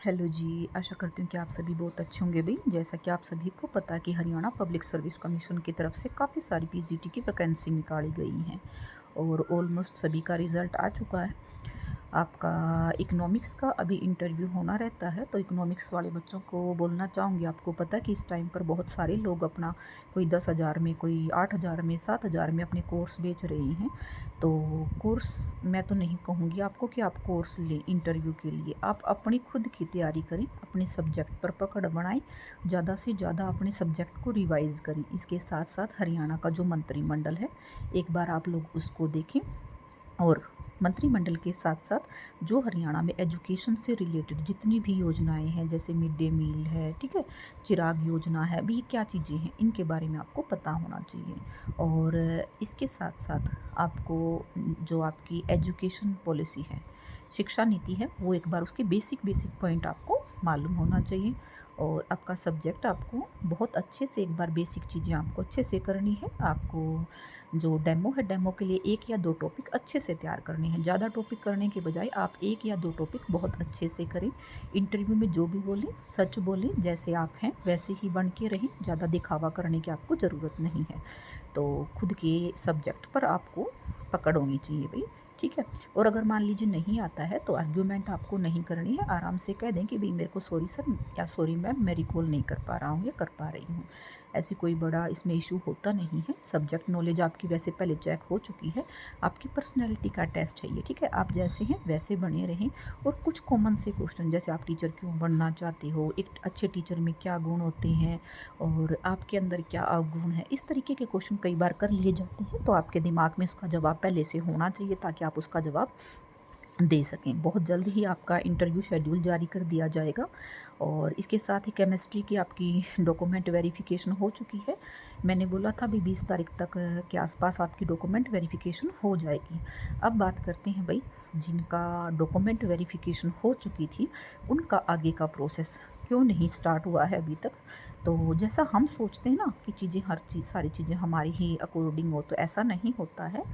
Hello जी, आशा करती हूँ कि आप सभी बहुत अच्छे होंगे भई। जैसा कि आप सभी को पता है कि हरियाणा पब्लिक सर्विस कमीशन की तरफ से काफ़ी सारी पीजीटी की वैकेंसी निकाली गई हैं और ऑलमोस्ट सभी का रिज़ल्ट आ चुका है। आपका इकोनॉमिक्स का अभी इंटरव्यू होना रहता है, तो इकोनॉमिक्स वाले बच्चों को बोलना चाहूँगी, आपको पता है कि इस टाइम पर बहुत सारे लोग अपना कोई 10,000 में, कोई 8,000 में, 7,000 में अपने कोर्स बेच रहे हैं। तो कोर्स मैं तो नहीं कहूँगी आपको कि आप कोर्स लें इंटरव्यू के लिए। आप अपनी खुद की तैयारी करें, अपने सब्जेक्ट पर पकड़ बनाएँ, ज़्यादा से ज़्यादा अपने सब्जेक्ट को रिवाइज़ करें। इसके साथ-साथ हरियाणा का जो मंत्रिमंडल है, एक बार आप लोग उसको देखें और मंत्रिमंडल के साथ-साथ जो हरियाणा में एजुकेशन से रिलेटेड जितनी भी योजनाएँ हैं, जैसे मिड डे मील है, ठीक है? चिराग योजना है, अभी ये क्या चीज़ें हैं, इनके बारे में आपको पता होना चाहिए। और इसके साथ-साथ आपको जो आपकी एजुकेशन पॉलिसी है, शिक्षा नीति है, वो एक बार उसके बेसिक पॉइंट आपको मालूम होना चाहिए। और आपका सब्जेक्ट आपको बहुत अच्छे से एक बार बेसिक चीज़ें आपको अच्छे से करनी है। आपको जो डेमो है, डेमो के लिए 1 या 2 टॉपिक अच्छे से तैयार करने हैं। ज़्यादा टॉपिक करने के बजाय आप 1 या 2 टॉपिक बहुत अच्छे से करें। इंटरव्यू में जो भी बोलें, सच बोलें, जैसे आप हैं वैसे ही बन के रहें, ज़्यादा दिखावा करने की आपको ज़रूरत नहीं है। तो खुद के सब्जेक्ट पर आपको पकड़ होनी चाहिए भई, ठीक है? और अगर मान लीजिए नहीं आता है तो आर्ग्यूमेंट आपको नहीं करनी है, आराम से कह दें कि भई मेरे को सॉरी सर या सॉरी मैम मैं रिकॉल नहीं कर पा रहा हूँ या कर पा रही हूँ। ऐसी कोई बड़ा इसमें इश्यू होता नहीं है। सब्जेक्ट नॉलेज आपकी वैसे पहले चेक हो चुकी है। आपकी पर्सनैलिटी का टेस्ट है ये, ठीक है? आप जैसे हैं वैसे बने रहें और कुछ कॉमन से क्वेश्चन, जैसे आप टीचर क्यों बनना चाहते हो? एक अच्छे टीचर में क्या गुण होते हैं और आपके अंदर क्या अवगुण है? इस तरीके के क्वेश्चन कई बार कर लिए जाते हैं, तो आपके दिमाग में उसका जवाब पहले से होना चाहिए ताकि आप उसका जवाब दे सकें। बहुत जल्द ही आपका इंटरव्यू शेड्यूल जारी कर दिया जाएगा और इसके साथ ही केमिस्ट्री की आपकी डॉक्यूमेंट वेरिफिकेशन हो चुकी है। मैंने बोला था अभी 20 तारीख तक के आसपास आपकी डॉक्यूमेंट वेरिफिकेशन हो जाएगी। अब बात करते हैं भई, जिनका डॉक्यूमेंट वेरिफिकेशन हो चुकी थी, उनका आगे का प्रोसेस क्यों नहीं स्टार्ट हुआ है अभी तक? तो जैसा हम सोचते हैं ना कि चीज़ें हर चीज़ सारी चीज़ें हमारी ही अकॉर्डिंग हो, तो ऐसा नहीं होता है।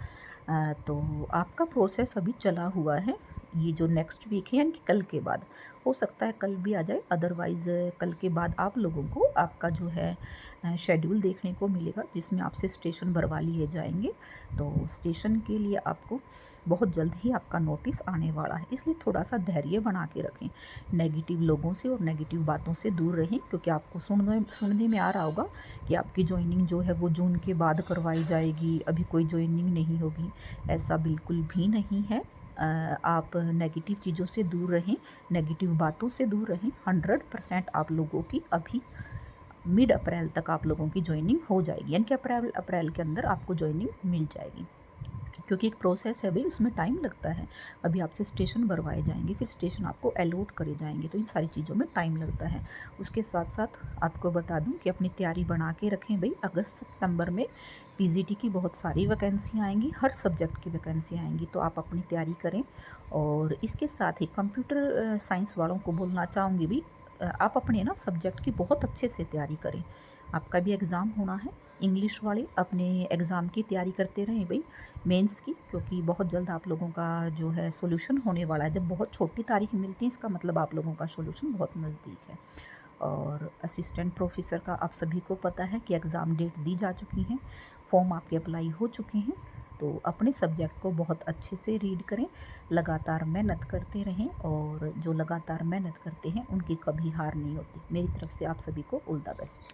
तो आपका प्रोसेस अभी चला हुआ है। ये जो नेक्स्ट वीक है यानी कि कल के बाद, हो सकता है कल भी आ जाए, अदरवाइज़ कल के बाद आप लोगों को आपका जो है शेड्यूल देखने को मिलेगा, जिसमें आपसे स्टेशन भरवा लिए जाएँगे। तो स्टेशन के लिए आपको बहुत जल्द ही आपका नोटिस आने वाला है, इसलिए थोड़ा-सा धैर्य बना के रखें। नेगेटिव लोगों से और नेगेटिव बातों से दूर रहें, क्योंकि आपको सुनने में आ रहा होगा कि आपकी जॉइनिंग जो है वो जून के बाद करवाई जाएगी, अभी कोई जॉइनिंग नहीं होगी। ऐसा बिल्कुल भी नहीं है। आप नेगेटिव चीज़ों से दूर रहें, नेगेटिव बातों से दूर रहें। 100% आप लोगों की अभी मिड अप्रैल तक आप लोगों की जॉइनिंग हो जाएगी, यानी कि अप्रैल के अंदर आपको जॉइनिंग मिल जाएगी। क्योंकि एक प्रोसेस है भई, उसमें टाइम लगता है। अभी आपसे स्टेशन भरवाए जाएँगे, फिर स्टेशन आपको अलॉट करे जाएँगे, तो इन सारी चीज़ों में टाइम लगता है। उसके साथ-साथ आपको बता दूँ कि अपनी तैयारी बना के रखें भई, अगस्त-सितंबर में पीजीटी की बहुत सारी वैकेंसियाँ आएँगी, हर सब्जेक्ट की वैकेंसी आएँगी, तो आप अपनी तैयारी करें। और इसके साथ ही कंप्यूटर साइंस वालों को बोलना चाहूँगी भई, आप अपने ना सब्जेक्ट की बहुत अच्छे से तैयारी करें। आपका भी एग्ज़ाम होना है, इंग्लिश वाले अपने एग्ज़ाम की तैयारी करते रहें भई, मेंस की, क्योंकि बहुत जल्द आप लोगों का जो है सॉल्यूशन होने वाला है। जब बहुत छोटी तारीख मिलती है, इसका मतलब आप लोगों का सॉल्यूशन बहुत नज़दीक है। और असिस्टेंट प्रोफ़ेसर का आप सभी को पता है कि एग्ज़ाम डेट दी जा चुकी हैं, फॉर्म आपके अप्लाई हो चुके हैं। तो अपने सब्जेक्ट को बहुत अच्छे से रीड करें, लगातार मेहनत करते रहें और जो लगातार मेहनत करते हैं, उनकी कभी हार नहीं होती। मेरी तरफ से आप सभी को ऑल द बेस्ट।